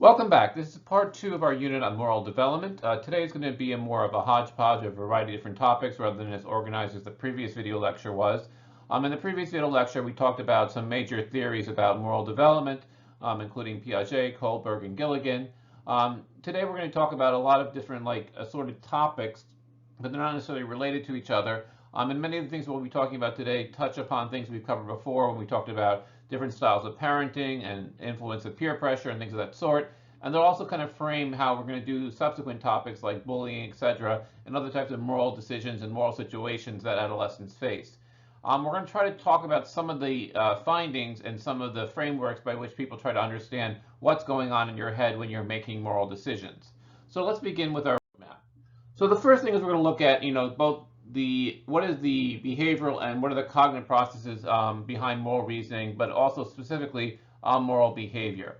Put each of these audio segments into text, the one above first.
Welcome back. This is part two of our unit on moral development. Today is going to be more of a hodgepodge of a variety of different topics rather than as organized as the previous video lecture was. In the previous video lecture, we talked about some major theories about moral development, including Piaget, Kohlberg, and Gilligan. Today we're going to talk about a lot of different assorted topics, but they're not necessarily related to each other. And many of the things we'll be talking about today touch upon things we've covered before when we talked about different styles of parenting and influence of peer pressure and things of that sort. And they'll also kind of frame how we're going to do subsequent topics like bullying, etc., and other types of moral decisions and moral situations that adolescents face. We're going to try to talk about some of the findings and some of the frameworks by which people try to understand what's going on in your head when you're making moral decisions. So let's begin with our map. So the first thing is we're going to look at, both what is the behavioral and what are the cognitive processes behind moral reasoning, but also specifically moral behavior.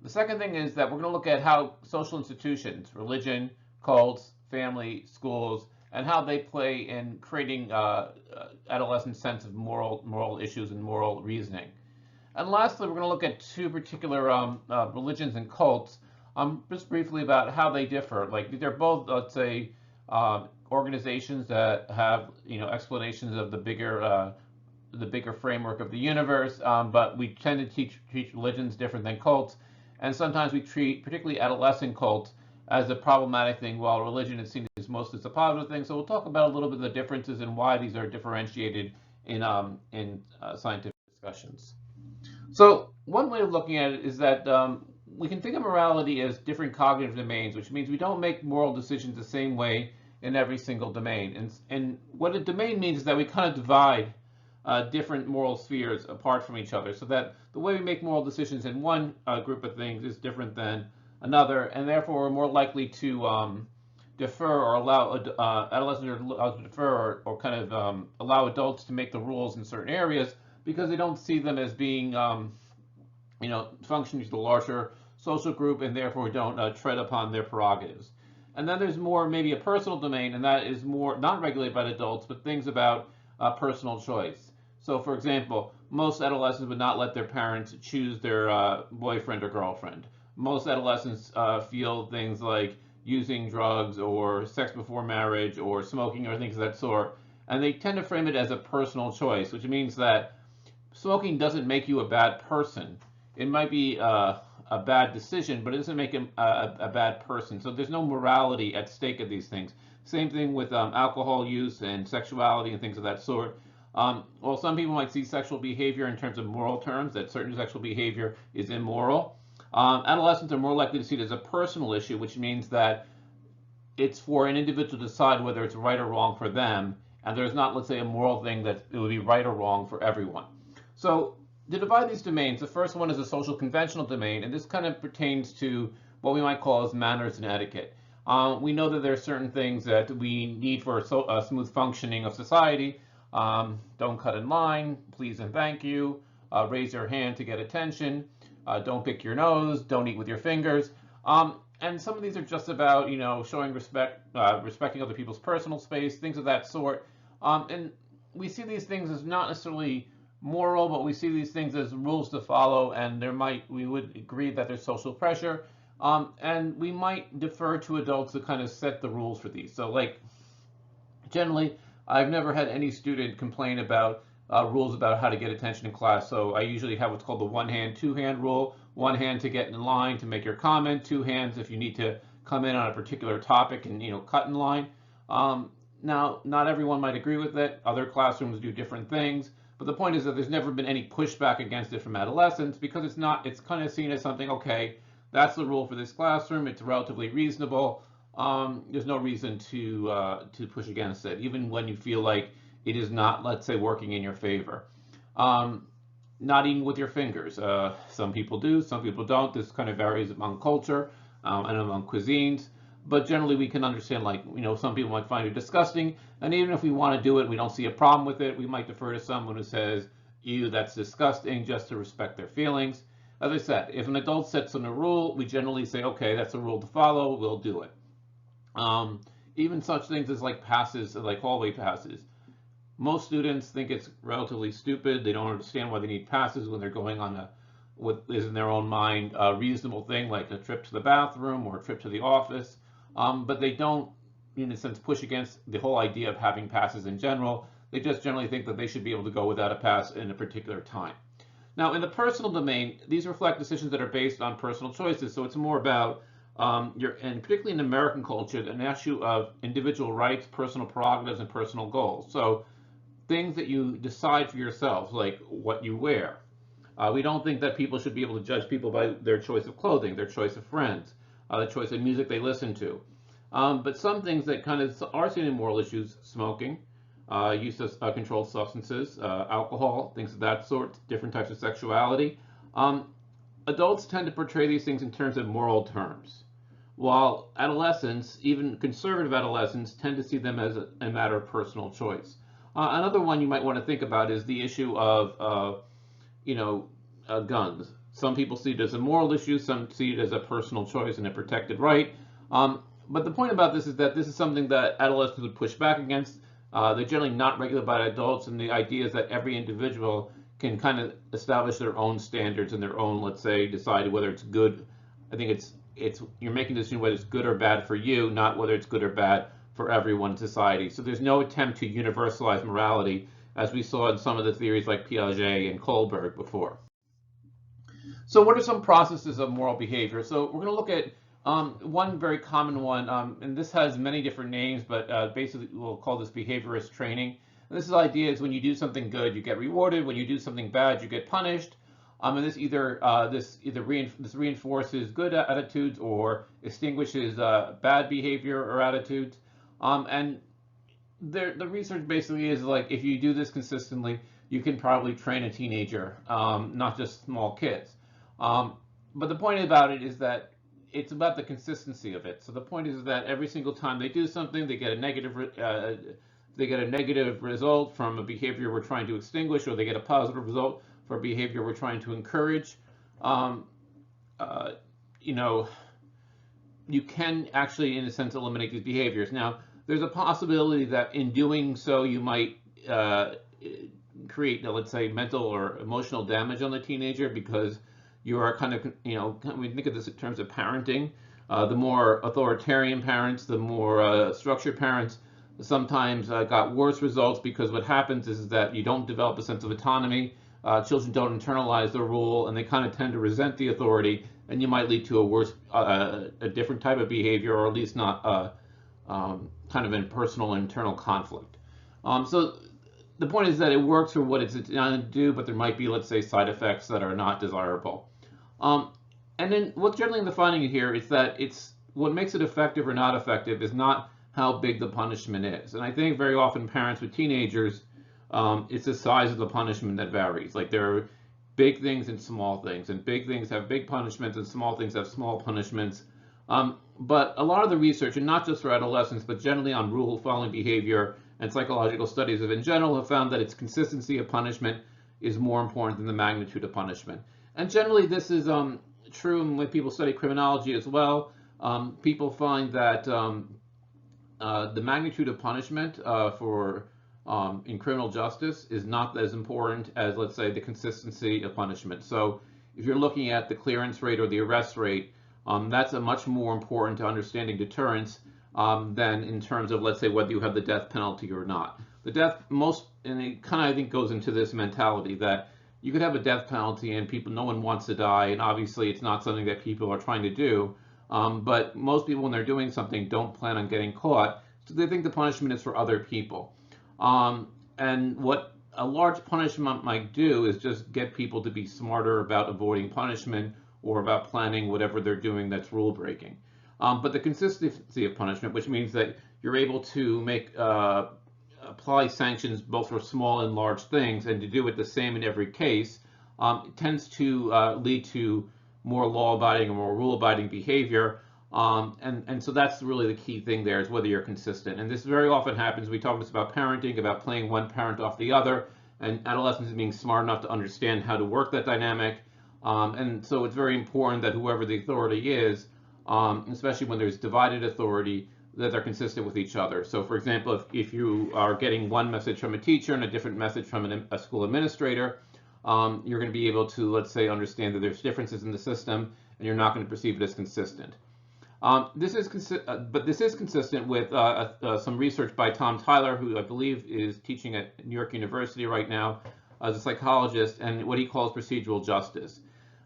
The second thing is that we're going to look at how social institutions, religion, cults, family, schools, and how they play in creating adolescents' sense of moral issues and moral reasoning. And lastly, we're going to look at two particular religions and cults, just briefly about how they differ. Like they're both, let's say, organizations that have explanations of the bigger framework of the universe, but we tend to teach religions different than cults, and sometimes we treat particularly adolescent cults as a problematic thing, while religion is seen as mostly a positive thing. So we'll talk about a little bit of the differences and why these are differentiated in scientific discussions. So one way of looking at it is that we can think of morality as different cognitive domains, which means we don't make moral decisions the same way in every single domain. And what a domain means is that we kind of divide different moral spheres apart from each other, so that the way we make moral decisions in one group of things is different than another, and therefore we're more likely to defer or allow adolescents to defer or kind of allow adults to make the rules in certain areas because they don't see them as being functioning to the larger social group, and therefore don't tread upon their prerogatives. And then there's more maybe a personal domain, and that is more not regulated by adults, but things about personal choice. So, for example, most adolescents would not let their parents choose their boyfriend or girlfriend. Most adolescents feel things like using drugs or sex before marriage or smoking or things of that sort, and they tend to frame it as a personal choice, which means that smoking doesn't make you a bad person. It might be a bad decision, but it doesn't make him a bad person. So there's no morality at stake of these things. Same thing with alcohol use and sexuality and things of that sort. Well, some people might see sexual behavior in terms of moral terms, that certain sexual behavior is immoral. Adolescents are more likely to see it as a personal issue, which means that it's for an individual to decide whether it's right or wrong for them, and there's not, let's say, a moral thing that it would be right or wrong for everyone. So to divide these domains, the first one is a social conventional domain, and this kind of pertains to what we might call as manners and etiquette. We know that there are certain things that we need for a smooth functioning of society. Don't cut in line, please and thank you, raise your hand to get attention, don't pick your nose, don't eat with your fingers. And some of these are just about, showing respect, respecting other people's personal space, things of that sort. And we see these things as not necessarily moral, but we see these things as rules to follow, and we would agree that there's social pressure, and we might defer to adults to kind of set the rules for these. So generally, I've never had any student complain about rules about how to get attention in class. So I usually have what's called the one hand, two hand rule. One hand to get in line to make your comment, two hands if you need to come in on a particular topic and cut in line. Now, not everyone might agree with it. Other classrooms do different things. But the point is that there's never been any pushback against it from adolescents because it's kind of seen as something, okay, that's the rule for this classroom. It's relatively reasonable. There's no reason to push against it, even when you feel like it is not, let's say, working in your favor. Not eating with your fingers. Some people do, some people don't. This kind of varies among culture and among cuisines. But generally, we can understand, some people might find it disgusting. And even if we want to do it, we don't see a problem with it, we might defer to someone who says, ew, that's disgusting, just to respect their feelings. As I said, if an adult sets on a rule, we generally say, okay, that's a rule to follow, we'll do it. Even such things as passes, like hallway passes. Most students think it's relatively stupid. They don't understand why they need passes when they're going on what is in their own mind a reasonable thing, like a trip to the bathroom or a trip to the office, but they don't, in a sense, push against the whole idea of having passes in general. They just generally think that they should be able to go without a pass in a particular time. Now, in the personal domain, these reflect decisions that are based on personal choices. So it's more about and particularly in American culture, an issue of individual rights, personal prerogatives, and personal goals. So things that you decide for yourself, like what you wear. We don't think that people should be able to judge people by their choice of clothing, their choice of friends, the choice of music they listen to. But some things that kind of are seen in moral issues, smoking, use of controlled substances, alcohol, things of that sort, different types of sexuality. Adults tend to portray these things in terms of moral terms, while adolescents, even conservative adolescents, tend to see them as a matter of personal choice. Another one you might want to think about is the issue of, guns. Some people see it as a moral issue, some see it as a personal choice and a protected right. But the point about this is that this is something that adolescents would push back against. They're generally not regulated by adults, and the idea is that every individual can kind of establish their own standards and their own, let's say, decide whether it's good. I think it's you're making a decision whether it's good or bad for you, not whether it's good or bad for everyone in society. So there's no attempt to universalize morality, as we saw in some of the theories like Piaget and Kohlberg before. So what are some processes of moral behavior? So we're going to look at one very common one, and this has many different names, but basically we'll call this behaviorist training. And this idea is when you do something good, you get rewarded. When you do something bad, you get punished. And this reinforces good attitudes or extinguishes bad behavior or attitudes. And the research basically is like if you do this consistently, you can probably train a teenager, not just small kids. But the point about it is that it's about the consistency of it. So the point is that every single time they do something, they get a negative result from a behavior we're trying to extinguish, or they get a positive result for a behavior we're trying to encourage. You can actually, in a sense, eliminate these behaviors. Now, there's a possibility that in doing so, you might create, let's say, mental or emotional damage on the teenager, because you are kind of, we think of this in terms of parenting. The more authoritarian parents, the more structured parents, sometimes got worse results, because what happens is that you don't develop a sense of autonomy. Children don't internalize the rule, and they kind of tend to resent the authority, and you might lead to a worse, a different type of behavior, or at least not kind of in personal internal conflict. So the point is that it works for what it's designed to do, but there might be, let's say, side effects that are not desirable. And then what's generally the finding here is that what makes it effective or not effective is not how big the punishment is. And I think very often parents with teenagers, it's the size of the punishment that varies. Like there are big things and small things, and big things have big punishments and small things have small punishments. But a lot of the research, and not just for adolescents, but generally on rule-following behavior and psychological studies in general, have found that its consistency of punishment is more important than the magnitude of punishment. And generally this is true when people study criminology as well. People find that the magnitude of punishment in criminal justice is not as important as, let's say, the consistency of punishment. So if you're looking at the clearance rate or the arrest rate, that's a much more important to understanding deterrence than in terms of, let's say, whether you have the death penalty or not. The death, and it kind of, I think, goes into this mentality that you could have a death penalty and no one wants to die, and obviously it's not something that people are trying to do. But most people, when they're doing something, don't plan on getting caught, so they think the punishment is for other people. And what a large punishment might do is just get people to be smarter about avoiding punishment or about planning whatever they're doing that's rule breaking. But the consistency of punishment, which means that you're able to apply sanctions both for small and large things, and to do it the same in every case, tends to lead to more law-abiding or more rule-abiding behavior. And so that's really the key thing there, is whether you're consistent. And this very often happens. We talk about parenting, about playing one parent off the other, and adolescents being smart enough to understand how to work that dynamic. And so it's very important that whoever the authority is, especially when there's divided authority, that they're consistent with each other. So for example, if you are getting one message from a teacher and a different message from a school administrator, you're going to be able to, let's say, understand that there's differences in the system, and you're not going to perceive it as consistent. But this is consistent with some research by Tom Tyler, who I believe is teaching at New York University right now as a psychologist, and what he calls procedural justice.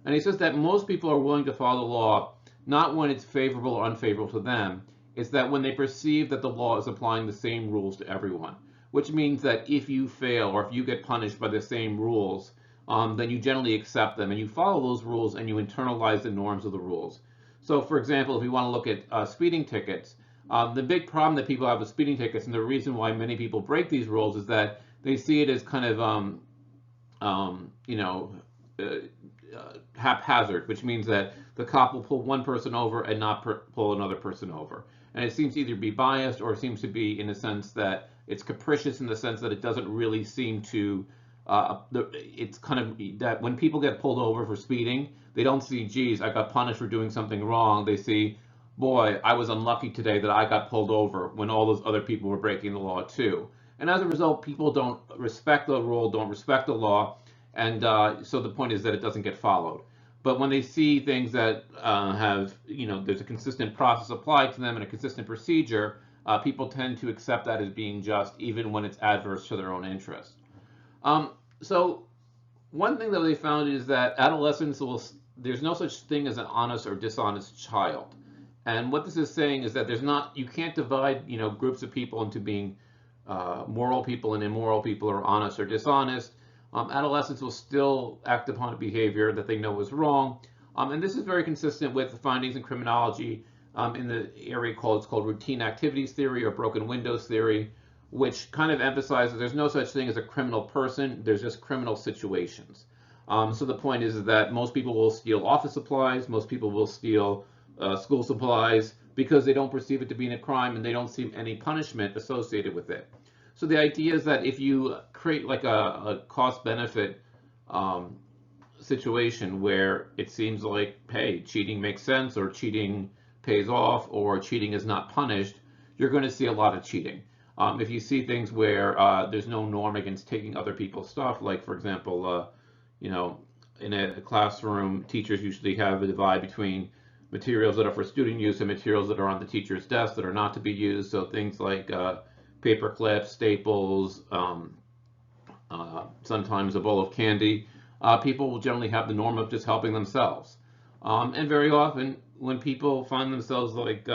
And he says that most people are willing to follow the law, not when it's favorable or unfavorable to them. It's that when they perceive that the law is applying the same rules to everyone, which means that if you fail or if you get punished by the same rules, then you generally accept them and you follow those rules and you internalize the norms of the rules. So, for example, if we want to look at speeding tickets, the big problem that people have with speeding tickets, and the reason why many people break these rules, is that they see it as kind of, you know, haphazard, which means that the cop will pull one person over and not pull another person over. And it seems to either be biased or it seems to be in a sense that it's capricious in the sense that it doesn't really seem to, it's kind of that when people get pulled over for speeding, they don't see, geez, I got punished for doing something wrong. They see, boy, I was unlucky today that I got pulled over when all those other people were breaking the law too. And as a result, people don't respect the rule, don't respect the law, and so the point is that it doesn't get followed. But when they see things that have, you know, there's a consistent process applied to them and a consistent procedure, people tend to accept that as being just, even when it's adverse to their own interest. So one thing that they found is that adolescents there's no such thing as an honest or dishonest child. And what this is saying is that you can't divide, you know, groups of people into being moral people and immoral people, or honest or dishonest. Adolescents will still act upon a behavior that they know is wrong. And this is very consistent with the findings in criminology in the area it's called routine activities theory or broken windows theory, which kind of emphasizes there's no such thing as a criminal person, there's just criminal situations. So the point is that most people will steal office supplies, most people will steal school supplies because they don't perceive it to be a crime and they don't see any punishment associated with it. So the idea is that if you create like a cost-benefit situation where it seems like, hey, cheating makes sense, or cheating pays off, or cheating is not punished, you're going to see a lot of cheating. If you see things where there's no norm against taking other people's stuff, like for example, you know, in a classroom, teachers usually have a divide between materials that are for student use and materials that are on the teacher's desk that are not to be used. So things like paper clips, staples, sometimes a bowl of candy. People will generally have the norm of just helping themselves. And very often, when people find themselves like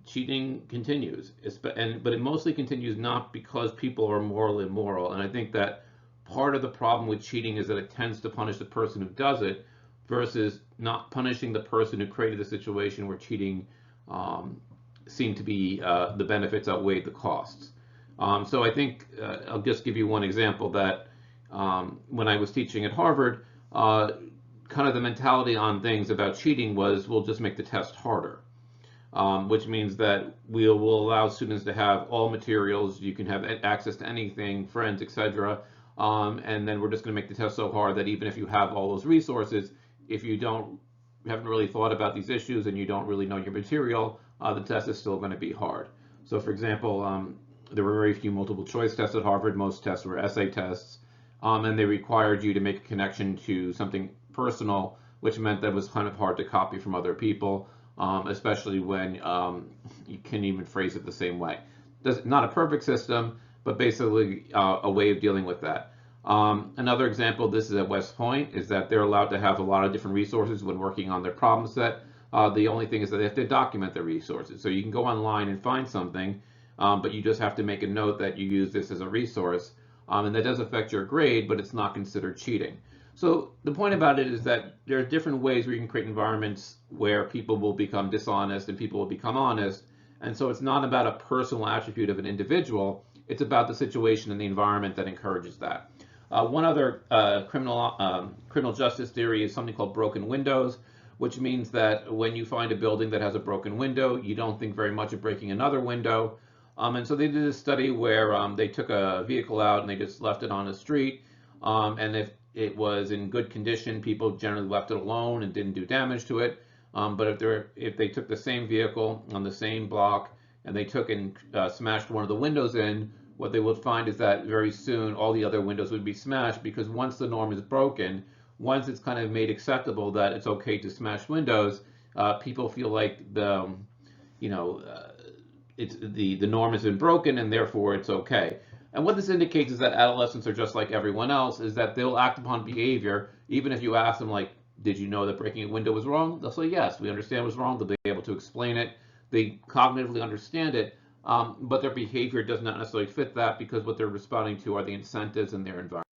cheating continues, but it mostly continues not because people are morally immoral. And I think that part of the problem with cheating is that it tends to punish the person who does it versus not punishing the person who created the situation where cheating seemed to be the benefits outweighed the costs. So I think I'll just give you one example that when I was teaching at Harvard, kind of the mentality on things about cheating was we'll just make the test harder. Which means that we'll allow students to have all materials, you can have access to anything, friends, etc. And then we're just going to make the test so hard that even if you have all those resources, if you haven't really thought about these issues and you don't really know your material, the test is still going to be hard. So for example, there were very few multiple choice tests at Harvard. Most tests were essay tests, and they required you to make a connection to something personal, which meant that it was kind of hard to copy from other people. Especially when you can't even phrase it the same way. Not a perfect system, but basically a way of dealing with that. Another example, this is at West Point, is that they're allowed to have a lot of different resources when working on their problem set. The only thing is that they have to document their resources. So you can go online and find something, but you just have to make a note that you use this as a resource. And that does affect your grade, but it's not considered cheating. So the point about it is that there are different ways where you can create environments where people will become dishonest and people will become honest. And so it's not about a personal attribute of an individual, it's about the situation and the environment that encourages that. One other criminal justice theory is something called broken windows, which means that when you find a building that has a broken window, you don't think very much of breaking another window. And so they did a study where they took a vehicle out and they just left it on the street. And if it was in good condition, people generally left it alone and didn't do damage to it. But if they took the same vehicle on the same block and they took and smashed one of the windows in, what they would find is that very soon all the other windows would be smashed, because once the norm is broken, once it's kind of made acceptable that it's okay to smash windows, people feel like you know, it's the norm has been broken and therefore it's okay. And what this indicates is that adolescents are just like everyone else, is that they'll act upon behavior even if you ask them, like, did you know that breaking a window was wrong? They'll say, yes, we understand it was wrong. They'll be able to explain it. They cognitively understand it, but their behavior does not necessarily fit that, because what they're responding to are the incentives in their environment.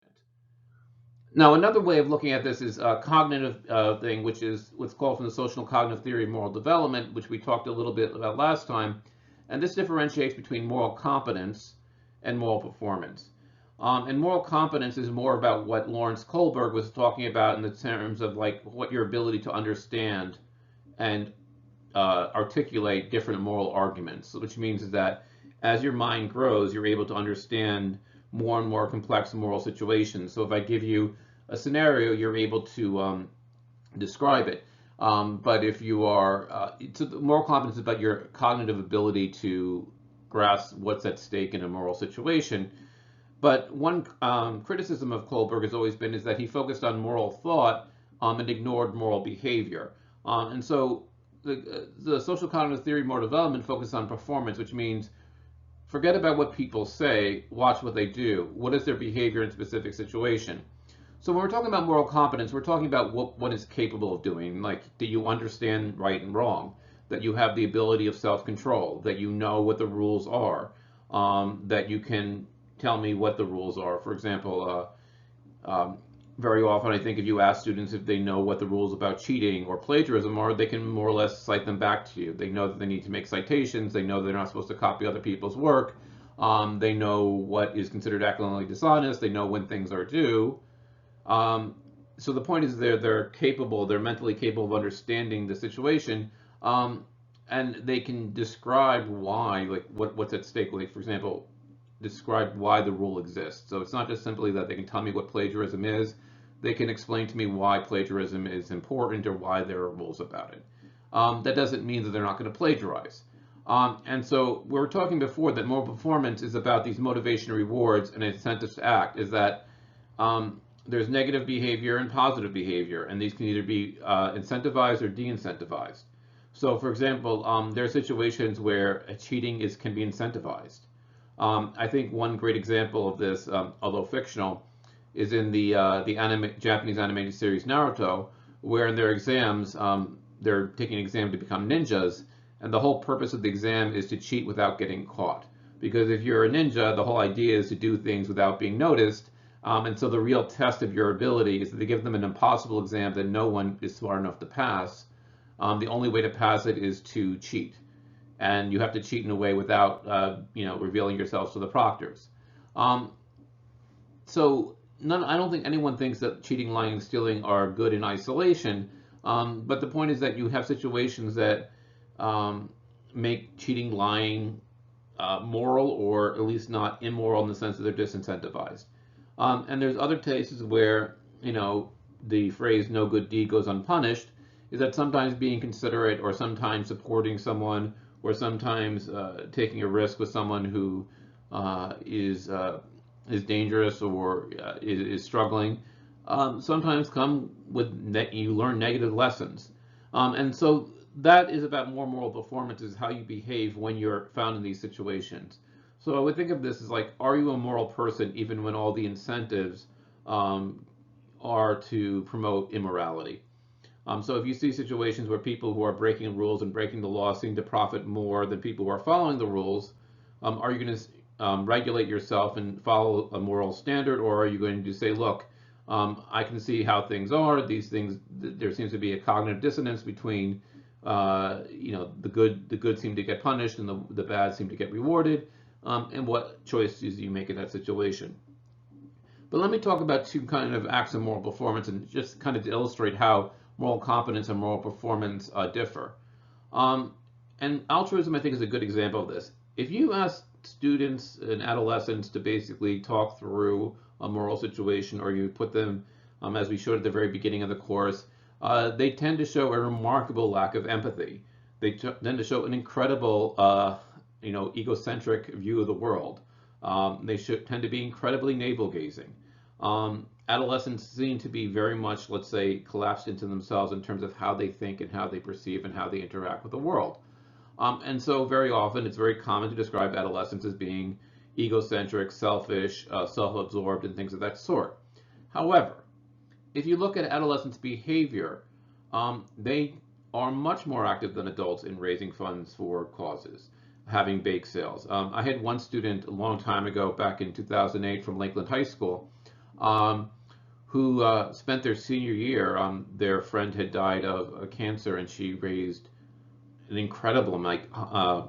Now, another way of looking at this is a cognitive thing, which is what's called from the social cognitive theory of moral development, which we talked a little bit about last time. And this differentiates between moral competence and moral performance. And moral competence is more about what Lawrence Kohlberg was talking about in the terms of like what your ability to understand and articulate different moral arguments, which means that as your mind grows, you're able to understand more and more complex moral situations. So if I give you a scenario, you're able to describe it. But if you are, so the moral competence is about your cognitive ability to grasp what's at stake in a moral situation. But one criticism of Kohlberg has always been is that he focused on moral thought and ignored moral behavior. And so the social cognitive theory of moral development focuses on performance, which means forget about what people say, watch what they do. What is their behavior in a specific situation? So when we're talking about moral competence, we're talking about what is capable of doing. Like, do you understand right and wrong? That you have the ability of self-control, that you know what the rules are, that you can tell me what the rules are. For example, very often I think if you ask students if they know what the rules about cheating or plagiarism are, they can more or less cite them back to you. They know that they need to make citations. They know they're not supposed to copy other people's work. They know what is considered academically dishonest. They know when things are due. So the point is they're capable, they're mentally capable of understanding the situation, and they can describe why, like what's at stake. Like, for example, describe why the rule exists. So it's not just simply that they can tell me what plagiarism is. They can explain to me why plagiarism is important or why there are rules about it. That doesn't mean that they're not going to plagiarize. And so we were talking before that moral performance is about these motivation rewards and incentives to act, is that there's negative behavior and positive behavior, and these can either be incentivized or de-incentivized. So, for example, there are situations where cheating can be incentivized. I think one great example of this, although fictional, is in the Japanese animated series Naruto, where in their exams, they're taking an exam to become ninjas, and the whole purpose of the exam is to cheat without getting caught. Because if you're a ninja, the whole idea is to do things without being noticed. And so the real test of your ability is that they give them an impossible exam that no one is smart enough to pass. The only way to pass it is to cheat. And you have to cheat in a way without, revealing yourselves to the proctors. So I don't think anyone thinks that cheating, lying, and stealing are good in isolation. But the point is that you have situations that make cheating, lying moral, or at least not immoral in the sense that they're disincentivized. And there's other cases where, the phrase no good deed goes unpunished, is that sometimes being considerate or sometimes supporting someone or sometimes taking a risk with someone who is dangerous or is struggling, sometimes come with you learn negative lessons. And so that is about more moral performance, is how you behave when you're found in these situations. So I would think of this as like, are you a moral person even when all the incentives are to promote immorality? So if you see situations where people who are breaking rules and breaking the law seem to profit more than people who are following the rules, are you going to regulate yourself and follow a moral standard, or are you going to say, look, I can see how things are. These things, there seems to be a cognitive dissonance between, the good seem to get punished and the bad seem to get rewarded. And what choices you make in that situation. But let me talk about two kind of acts of moral performance, and just kind of to illustrate how moral competence and moral performance differ. And altruism, I think, is a good example of this. If you ask students and adolescents to basically talk through a moral situation, or you put them, as we showed at the very beginning of the course, they tend to show a remarkable lack of empathy. They tend to show an incredible egocentric view of the world. They should tend to be incredibly navel-gazing. Adolescents seem to be very much, let's say, collapsed into themselves in terms of how they think and how they perceive and how they interact with the world. And so very often it's very common to describe adolescents as being egocentric, selfish, self-absorbed, and things of that sort. However, if you look at adolescents' behavior, they are much more active than adults in raising funds for causes, having bake sales. I had one student a long time ago, back in 2008, from Lakeland High School, um, who spent their senior year. Their friend had died of cancer, and she raised an incredible, like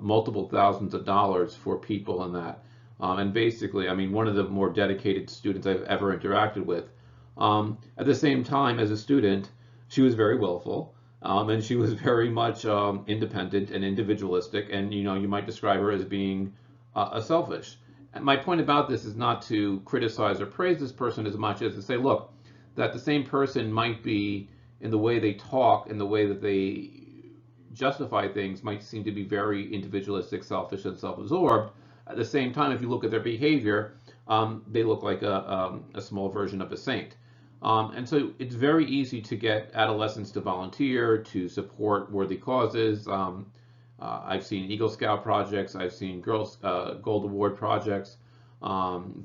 multiple thousands of dollars for people in that. And basically, I mean, one of the more dedicated students I've ever interacted with. At the same time, as a student, she was very willful, and she was very much independent and individualistic, and you might describe her as being a selfish. And my point about this is not to criticize or praise this person as much as to say, look, that the same person might be, in the way they talk, in the way that they justify things, might seem to be very individualistic, selfish, and self-absorbed. At the same time, if you look at their behavior, they look like a small version of a saint. And so it's very easy to get adolescents to volunteer, to support worthy causes. I've seen Eagle Scout projects, I've seen Girls Gold Award projects,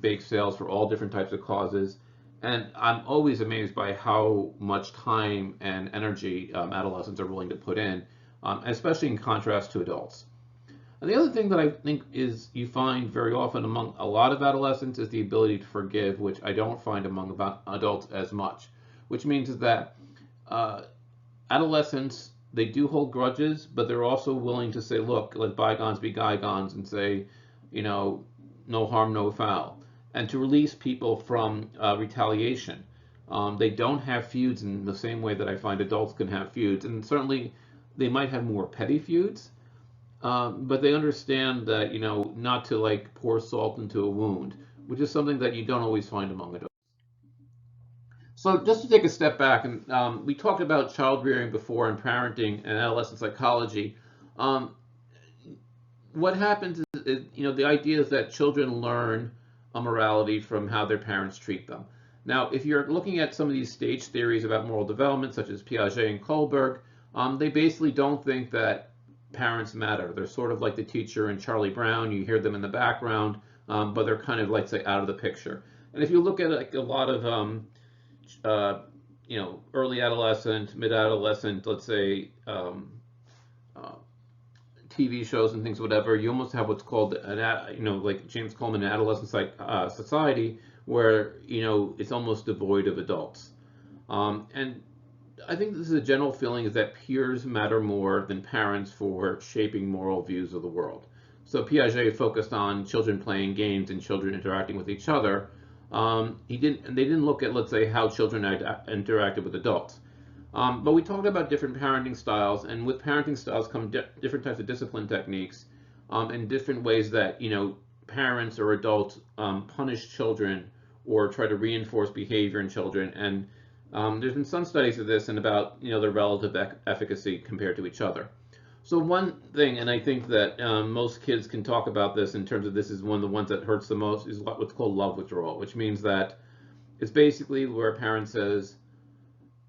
bake sales for all different types of causes. And I'm always amazed by how much time and energy adolescents are willing to put in, especially in contrast to adults. And the other thing that I think is you find very often among a lot of adolescents is the ability to forgive, which I don't find among adults as much, which means that adolescents, they do hold grudges, but they're also willing to say, look, let bygones be bygones, and say, no harm, no foul, and to release people from retaliation. They don't have feuds in the same way that I find adults can have feuds, and certainly they might have more petty feuds, but they understand that, not to like pour salt into a wound, which is something that you don't always find among adults. So just to take a step back, and we talked about child rearing before and parenting and adolescent psychology. Um, what happens is, the idea is that children learn a morality from how their parents treat them. Now, if you're looking at some of these stage theories about moral development, such as Piaget and Kohlberg, they basically don't think that parents matter. They're sort of like the teacher in Charlie Brown. You hear them in the background, but they're kind of, like, say, out of the picture. And if you look at like a lot of early adolescent, mid-adolescent, let's say, uh, TV shows and things, whatever, you almost have what's called like James Coleman, an adolescent society, where it's almost devoid of adults. And I think this is a general feeling, is that peers matter more than parents for shaping moral views of the world. So Piaget focused on children playing games and children interacting with each other. They didn't look at, let's say, how children interacted with adults. But we talked about different parenting styles, and with parenting styles come different types of discipline techniques, and different ways that parents or adults punish children or try to reinforce behavior in children. And there's been some studies of this and about their relative efficacy compared to each other. So one thing, and I think that most kids can talk about this in terms of, this is one of the ones that hurts the most, is what's called love withdrawal, which means that it's basically where a parent says,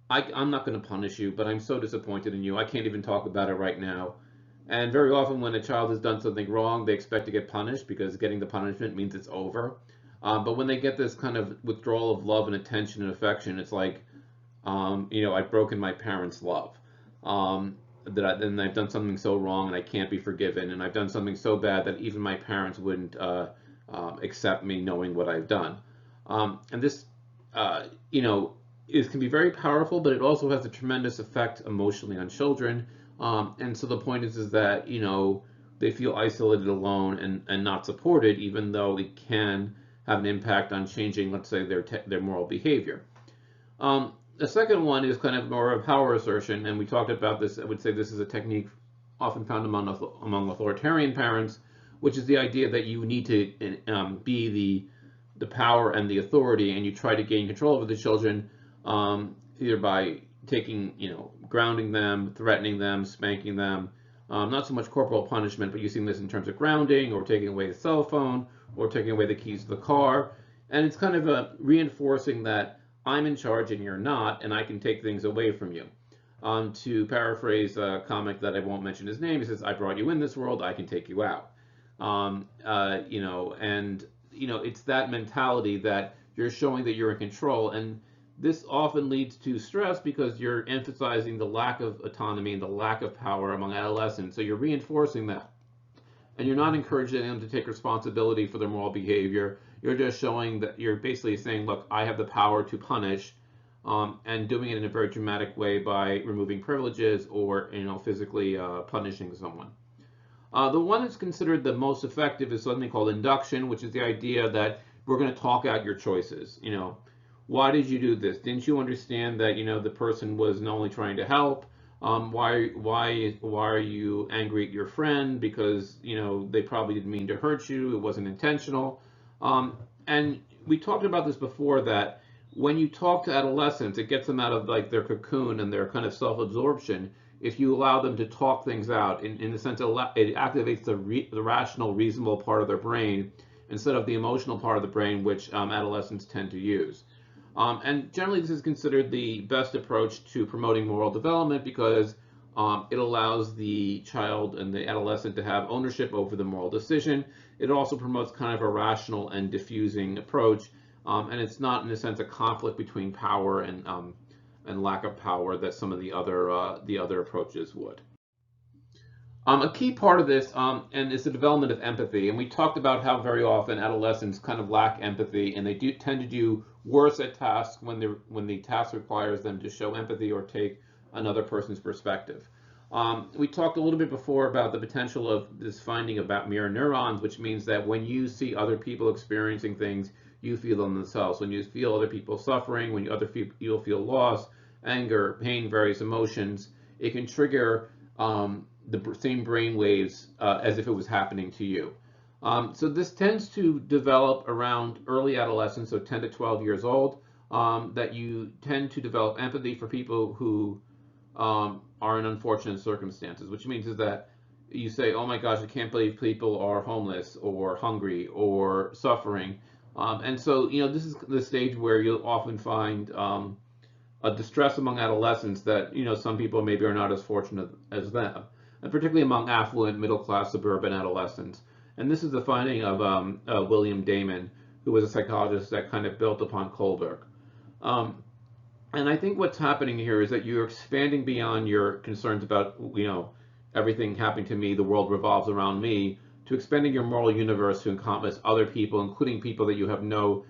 I'm not going to punish you, but I'm so disappointed in you, I can't even talk about it right now. And very often when a child has done something wrong, they expect to get punished because getting the punishment means it's over. But when they get this kind of withdrawal of love and attention and affection, it's like, I've broken my parents' love. Then I've done something so wrong and I can't be forgiven, and I've done something so bad that even my parents wouldn't accept me knowing what I've done. And this, can be very powerful, but it also has a tremendous effect emotionally on children. And so the point is that they feel isolated, alone, and not supported, even though it can have an impact on changing, let's say, their moral behavior. The second one is kind of more of power assertion, and we talked about this. I would say this is a technique often found among authoritarian parents, which is the idea that you need to be the power and the authority, and you try to gain control over the children, either by grounding them, threatening them, spanking them. Not so much corporal punishment, but using this in terms of grounding, or taking away the cell phone, or taking away the keys to the car. And it's kind of reinforcing that I'm in charge and you're not, and I can take things away from you. To paraphrase a comic that I won't mention his name, he says, I brought you in this world, I can take you out. It's that mentality that you're showing that you're in control. And this often leads to stress because you're emphasizing the lack of autonomy and the lack of power among adolescents. So you're reinforcing that. And you're not encouraging them to take responsibility for their moral behavior. You're just showing that you're basically saying, look, I have the power to punish, and doing it in a very dramatic way by removing privileges or physically punishing someone. The one that's considered the most effective is something called induction, which is the idea that we're going to talk out your choices. Why did you do this? Didn't you understand that the person was not only trying to help? Why are you angry at your friend? Because they probably didn't mean to hurt you. It wasn't intentional. And we talked about this before, that when you talk to adolescents, it gets them out of like their cocoon and their kind of self-absorption. If you allow them to talk things out, in the sense it activates the rational, reasonable part of their brain instead of the emotional part of the brain, which adolescents tend to use. And generally, this is considered the best approach to promoting moral development because it allows the child and the adolescent to have ownership over the moral decision. It also promotes kind of a rational and diffusing approach, and it's not, in a sense, a conflict between power and lack of power that some of the other approaches would. A key part of this and is the development of empathy, and we talked about how very often adolescents kind of lack empathy, and they do tend to do worse at tasks when the task requires them to show empathy or take another person's perspective. We talked a little bit before about the potential of this finding about mirror neurons, which means that when you see other people experiencing things, you feel them themselves. When you feel other people suffering, when you'll feel loss, anger, pain, various emotions, it can trigger the same brain waves as if it was happening to you. So this tends to develop around early adolescence, so 10 to 12 years old, that you tend to develop empathy for people who are in unfortunate circumstances, which means is that you say, oh my gosh, I can't believe people are homeless or hungry or suffering. And so, this is the stage where you'll often find a distress among adolescents that, some people maybe are not as fortunate as them, and particularly among affluent, middle-class, suburban adolescents. And this is the finding of William Damon, who was a psychologist that kind of built upon Kohlberg. And I think what's happening here is that you're expanding beyond your concerns about, everything happening to me, the world revolves around me, to expanding your moral universe to encompass other people, including people that you have no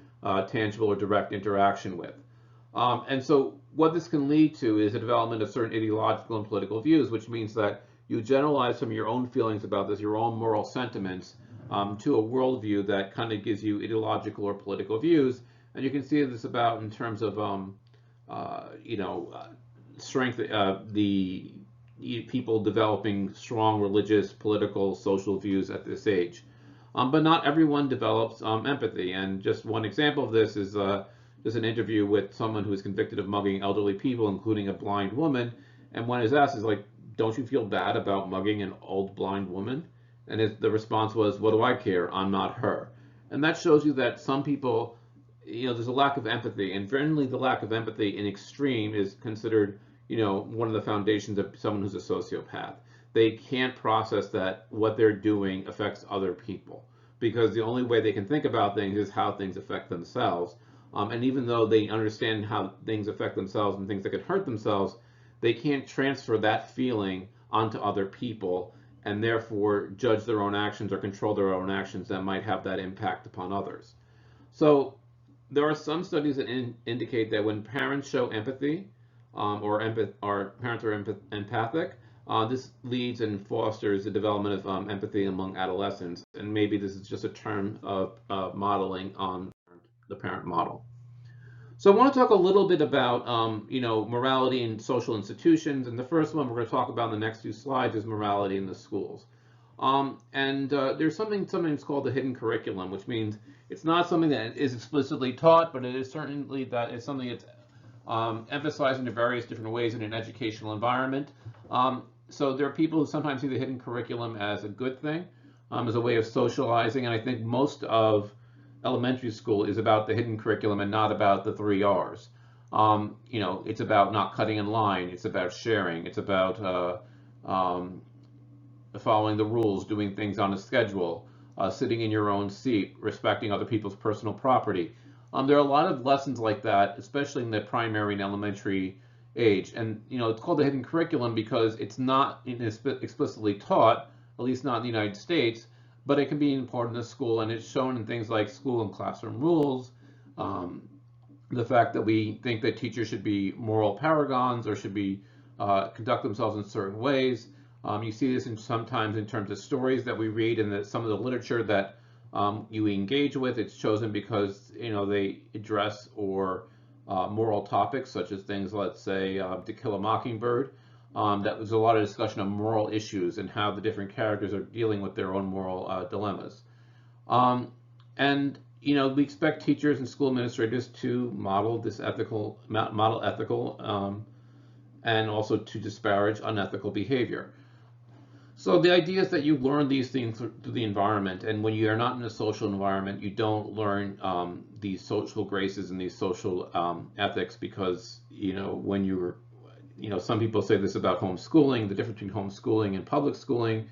tangible or direct interaction with. And so what this can lead to is a development of certain ideological and political views, which means that you generalize some of your own feelings about this, your own moral sentiments, to a worldview that kind of gives you ideological or political views. And you can see this about in terms of, strength, the people developing strong religious, political, social views at this age. But not everyone develops empathy. And just one example of this is there's an interview with someone who was convicted of mugging elderly people, including a blind woman. And when his asked is like, don't you feel bad about mugging an old blind woman? And the response was, what do I care? I'm not her. And that shows you that some people, there's a lack of empathy. And generally the lack of empathy in extreme is considered, one of the foundations of someone who's a sociopath. They can't process that what they're doing affects other people, because the only way they can think about things is how things affect themselves. And even though they understand how things affect themselves and things that could hurt themselves, they can't transfer that feeling onto other people and therefore judge their own actions or control their own actions that might have that impact upon others. So there are some studies that indicate that when parents show empathy, or parents are empathic, this leads and fosters the development of empathy among adolescents. And maybe this is just a term of modeling on the parent model. So I want to talk a little bit about, morality in social institutions. And the first one we're going to talk about in the next few slides is morality in the schools. There's something called the hidden curriculum, which means it's not something that is explicitly taught, but it is certainly that it's something that's emphasized in various different ways in an educational environment. So there are people who sometimes see the hidden curriculum as a good thing. as a way of socializing. And I think most of elementary school is about the hidden curriculum and not about the 3 R's. It's about not cutting in line. It's about sharing. It's about following the rules, doing things on a schedule, sitting in your own seat, respecting other people's personal property. There are a lot of lessons like that, especially in the primary and elementary age. And it's called the hidden curriculum because it's not explicitly taught, at least not in the United States, but it can be important in the school, and it's shown in things like school and classroom rules. The fact that we think that teachers should be moral paragons or should be conduct themselves in certain ways. You see this sometimes in terms of stories that we read and some of the literature that you engage with. It's chosen because they address or moral topics such as things, let's say, To Kill a Mockingbird. That was a lot of discussion of moral issues and how the different characters are dealing with their own moral dilemmas. And we expect teachers and school administrators to model ethical, and also to disparage unethical behavior. So the idea is that you learn these things through the environment, and when you are not in a social environment, you don't learn these social graces and these social ethics, because when you're some people say this about homeschooling. The difference between homeschooling and public schooling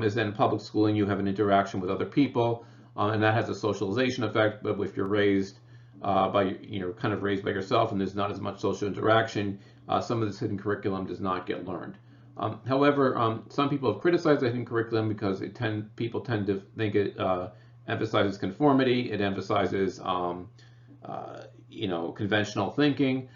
is that in public schooling you have an interaction with other people, and that has a socialization effect. But if you're raised kind of raised by yourself and there's not as much social interaction, some of this hidden curriculum does not get learned. However, some people have criticized the hidden curriculum because people tend to think it emphasizes conformity. It emphasizes conventional thinking.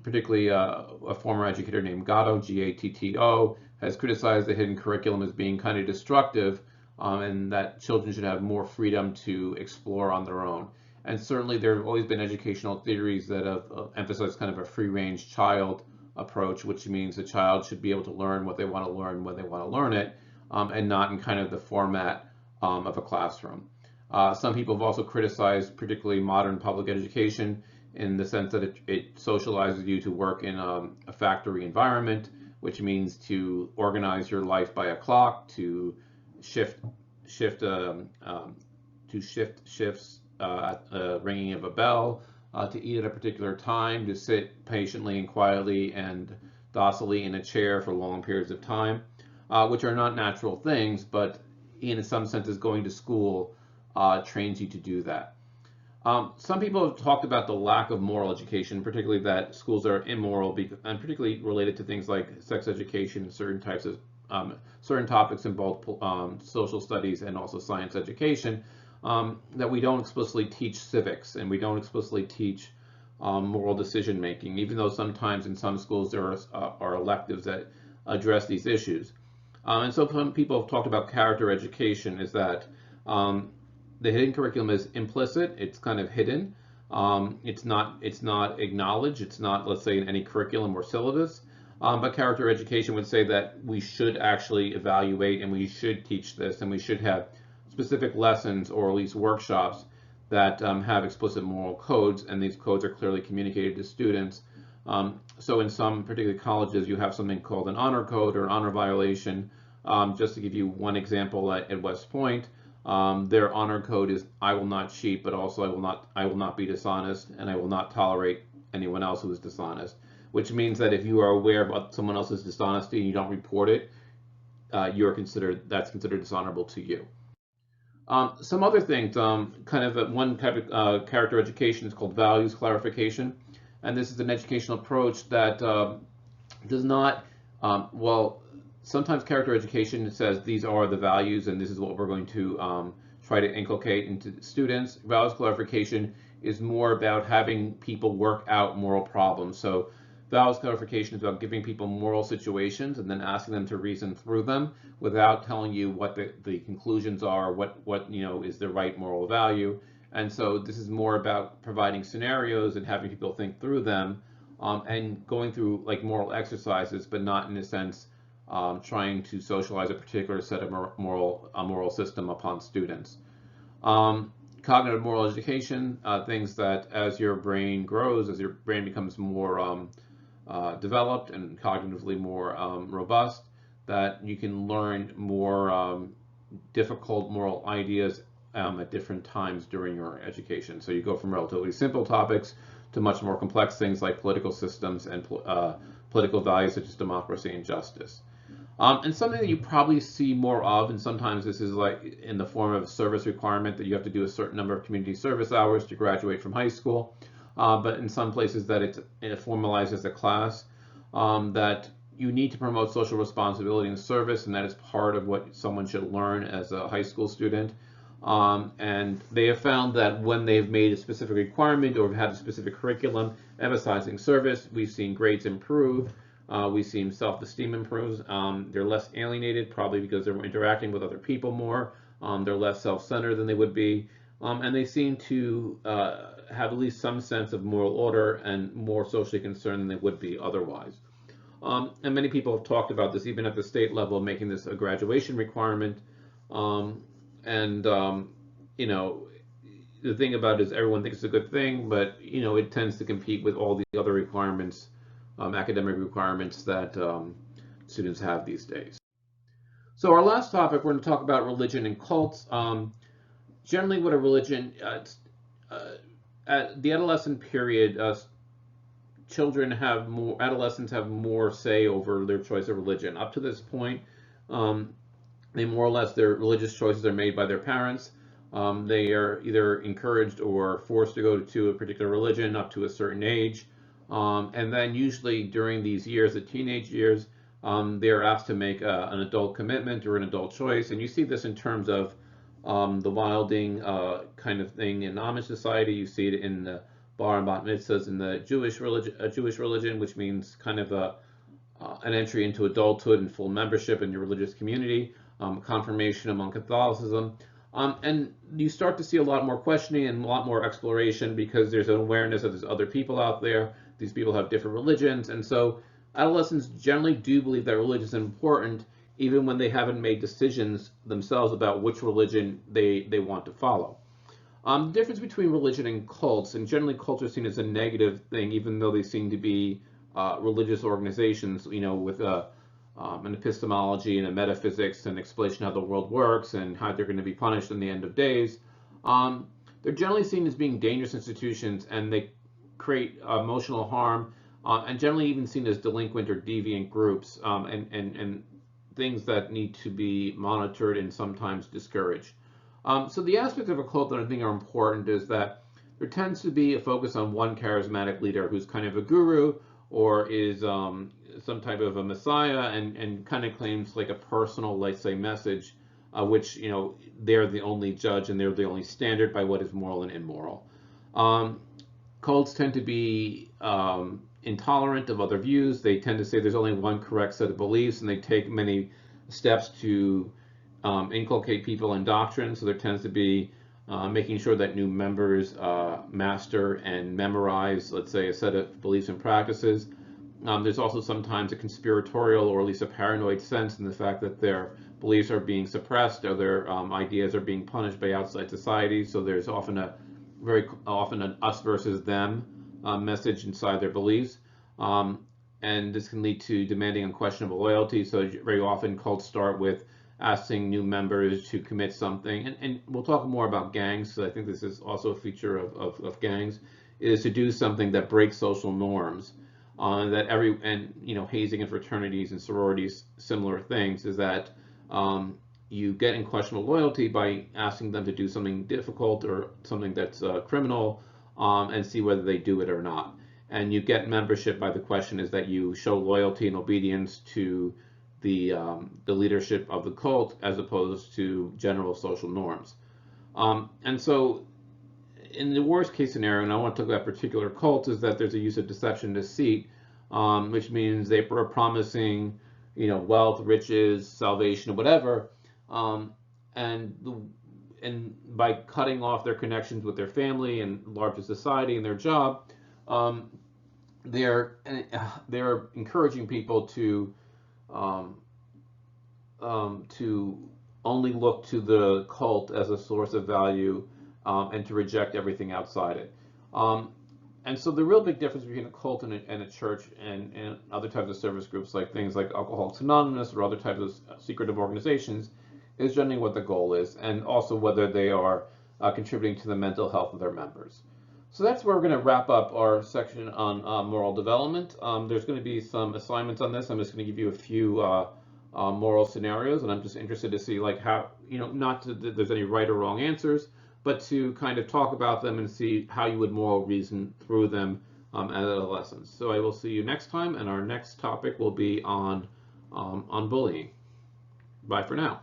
Particularly a former educator named Gatto, G-A-T-T-O, has criticized the hidden curriculum as being kind of destructive, and that children should have more freedom to explore on their own. And certainly there have always been educational theories that have emphasized kind of a free-range child approach, which means the child should be able to learn what they want to learn when they want to learn it, and not in kind of the format of a classroom. Some people have also criticized particularly modern public education in the sense that it socializes you to work in a factory environment, which means to organize your life by a clock, to shift shifts at the ringing of a bell, to eat at a particular time, to sit patiently and quietly and docilely in a chair for long periods of time, which are not natural things, but in some senses going to school trains you to do that. Some people have talked about the lack of moral education, particularly that schools are immoral, and particularly related to things like sex education and certain topics in both social studies and also science education, that we don't explicitly teach civics and we don't explicitly teach moral decision making, even though sometimes in some schools there are electives that address these issues. And so some people have talked about character education, is that the hidden curriculum is implicit. It's kind of hidden. It's not acknowledged. It's not, let's say, in any curriculum or syllabus. But character education would say that we should actually evaluate and we should teach this, and we should have specific lessons or at least workshops that have explicit moral codes, and these codes are clearly communicated to students. So in some particular colleges, you have something called an honor code or honor violation. Just to give you one example, at West Point, their honor code is I will not cheat, but also I will not be dishonest, and I will not tolerate anyone else who is dishonest. Which means that if you are aware of someone else's dishonesty and you don't report it, that's considered dishonorable to you. Some other things, kind of one type of character education is called values clarification, and this is an educational approach that does not, sometimes character education says these are the values and this is what we're going to try to inculcate into students. Values clarification is more about having people work out moral problems. So values clarification is about giving people moral situations and then asking them to reason through them without telling you what the conclusions are, what is the right moral value. And so this is more about providing scenarios and having people think through them, and going through like moral exercises, but not in a sense trying to socialize a particular set of moral system upon students. Cognitive moral education, things that as your brain grows, as your brain becomes more developed and cognitively more robust, that you can learn more difficult moral ideas at different times during your education. So you go from relatively simple topics to much more complex things like political systems and political values such as democracy and justice. And something that you probably see more of, and sometimes this is like in the form of a service requirement that you have to do a certain number of community service hours to graduate from high school, but in some places that it formalized as a class, that you need to promote social responsibility and service, and that is part of what someone should learn as a high school student. And they have found that when they've made a specific requirement or have had a specific curriculum emphasizing service, we've seen grades improve. We've seen self-esteem improves. They're less alienated, probably because they're interacting with other people more. They're less self-centered than they would be. And they seem to have at least some sense of moral order and more socially concerned than they would be otherwise. And many people have talked about this, even at the state level, making this a graduation requirement. You know, the thing about it is everyone thinks it's a good thing, but, you know, it tends to compete with all the other requirements, academic requirements that students have these days. So our last topic, we're going to talk about religion and cults. Generally, what a religion, at the adolescent period, adolescents have more say over their choice of religion. Up to this point, they more or less, their religious choices are made by their parents. They are either encouraged or forced to go to a particular religion up to a certain age. And then usually during these years, the teenage years, they're asked to make an adult commitment or an adult choice. And you see this in terms of the wilding kind of thing in Amish society. You see it in the bar and bat mitzvahs in the Jewish religion, which means kind of an entry into adulthood and full membership in your religious community, confirmation among Catholicism. And you start to see a lot more questioning and a lot more exploration because there's an awareness that there's other people out there. These people have different religions. And so adolescents generally do believe that religion is important, even when they haven't made decisions themselves about which religion they want to follow. The difference between religion and cults, and generally cults are seen as a negative thing, even though they seem to be religious organizations, you know, with an epistemology and a metaphysics and explanation of how the world works and how they're going to be punished in the end of days. They're generally seen as being dangerous institutions, and they create emotional harm, and generally even seen as delinquent or deviant groups, and things that need to be monitored and sometimes discouraged. So the aspects of a cult that I think are important is that there tends to be a focus on one charismatic leader who's kind of a guru or is some type of a messiah and kind of claims like a personal, let's say, message, which, you know, they're the only judge and they're the only standard by what is moral and immoral. Cults tend to be intolerant of other views. They tend to say there's only one correct set of beliefs, and they take many steps to inculcate people in doctrine. So there tends to be making sure that new members master and memorize, let's say, a set of beliefs and practices. There's also sometimes a conspiratorial or at least a paranoid sense in the fact that their beliefs are being suppressed or their ideas are being punished by outside society. So there's often very often an us versus them message inside their beliefs. And this can lead to demanding unquestionable loyalty. So very often cults start with asking new members to commit something. And we'll talk more about gangs, so I think this is also a feature of gangs, is to do something that breaks social norms. Hazing in fraternities and sororities, similar things, is that you get unquestionable loyalty by asking them to do something difficult or something that's criminal, and see whether they do it or not. And you get membership by the question is that you show loyalty and obedience to the leadership of the cult as opposed to general social norms. And so in the worst case scenario, and I want to talk about particular cults, is that there's a use of deception, deceit, which means they are promising, you know, wealth, riches, salvation, whatever, and by cutting off their connections with their family and larger society and their job, they're encouraging people to only look to the cult as a source of value, and to reject everything outside it. And so the real big difference between a cult and a church and other types of service groups, like things like Alcoholics Anonymous or other types of secretive organizations, is generally what the goal is, and also whether they are contributing to the mental health of their members. So that's where we're going to wrap up our section on moral development. There's going to be some assignments on this. I'm just going to give you a few moral scenarios, and I'm just interested to see like how, not that there's any right or wrong answers, but to kind of talk about them and see how you would moral reason through them as adolescents. So I will see you next time, and our next topic will be on bullying. Bye for now.